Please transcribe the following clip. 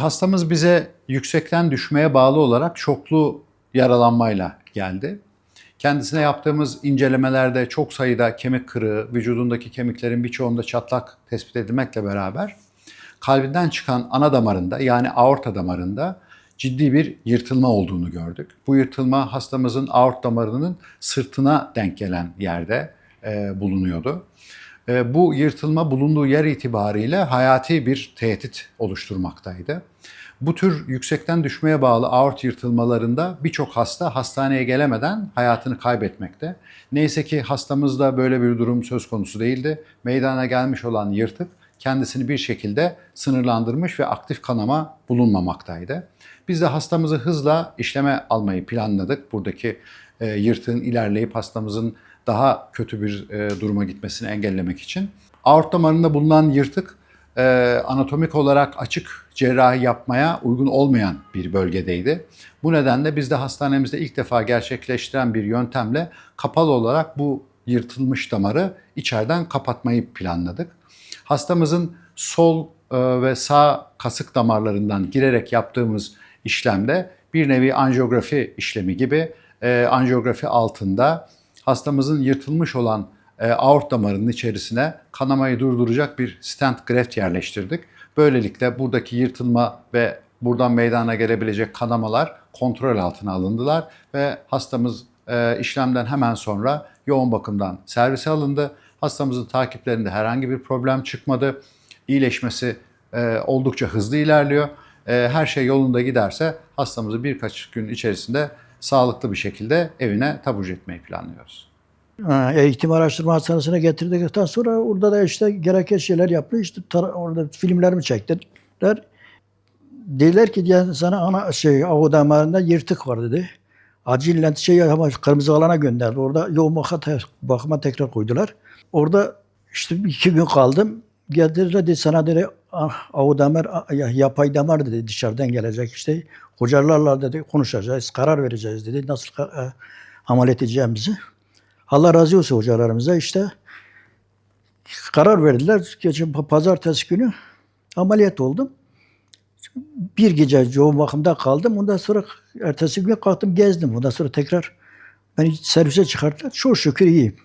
Hastamız bize yüksekten düşmeye bağlı olarak çoklu yaralanmayla geldi. Kendisine yaptığımız incelemelerde çok sayıda kemik kırığı, vücudundaki kemiklerin birçoğunda çatlak tespit edilmekle beraber kalbinden çıkan ana damarında yani aorta damarında ciddi bir yırtılma olduğunu gördük. Bu yırtılma hastamızın aort damarının sırtına denk gelen yerde bulunuyordu. Bu yırtılma bulunduğu yer itibariyle hayati bir tehdit oluşturmaktaydı. Bu tür yüksekten düşmeye bağlı aort yırtılmalarında birçok hasta hastaneye gelemeden hayatını kaybetmekte. Neyse ki hastamızda böyle bir durum söz konusu değildi. Meydana gelmiş olan yırtık kendisini bir şekilde sınırlandırmış ve aktif kanama bulunmamaktaydı. Biz de hastamızı hızla işleme almayı planladık. Buradaki yırtığın ilerleyip hastamızın daha kötü bir duruma gitmesini engellemek için. Aort damarında bulunan yırtık anatomik olarak açık cerrahi yapmaya uygun olmayan bir bölgedeydi. Bu nedenle biz de hastanemizde ilk defa gerçekleştiren bir yöntemle kapalı olarak bu yırtılmış damarı içeriden kapatmayı planladık. Hastamızın sol ve sağ kasık damarlarından girerek yaptığımız işlemde bir nevi anjiyografi işlemi gibi anjiyografi altında hastamızın yırtılmış olan aort damarının içerisine kanamayı durduracak bir stent graft yerleştirdik. Böylelikle buradaki yırtılma ve buradan meydana gelebilecek kanamalar kontrol altına alındılar ve hastamız işlemden hemen sonra yoğun bakımdan servise alındı. Hastamızın takiplerinde herhangi bir problem çıkmadı. İyileşmesi oldukça hızlı ilerliyor. Her şey yolunda giderse hastamızı birkaç gün içerisinde sağlıklı bir şekilde evine taburcu etmeyi planlıyoruz. Eğitim Araştırma Hastanesi'ne getirdikten sonra orada da işte gereken şeyler yaptı. İşte orada filmlerimi çektiler. Dediler ki ya sana aort damarında yırtık var dedi. Acilen ama kırmızı alana gönderdi. Orada yoğun bakıma tekrar koydular. Orada işte 2 gün kaldım. Geldiler dedi sana dedi aort damar yapay damar dedi dışarıdan gelecek işte. Hocalarla dedi konuşacağız, karar vereceğiz dedi. Nasıl ameliyat edeceğimizi. Allah razı olsun hocalarımıza işte karar verdiler. Geçen pazartesi günü ameliyat oldum. Bir gece yoğun bakımda kaldım. Ondan sonra ertesi gün kalktım gezdim. Ondan sonra tekrar beni servise çıkarttılar. Çok şükür iyiyim.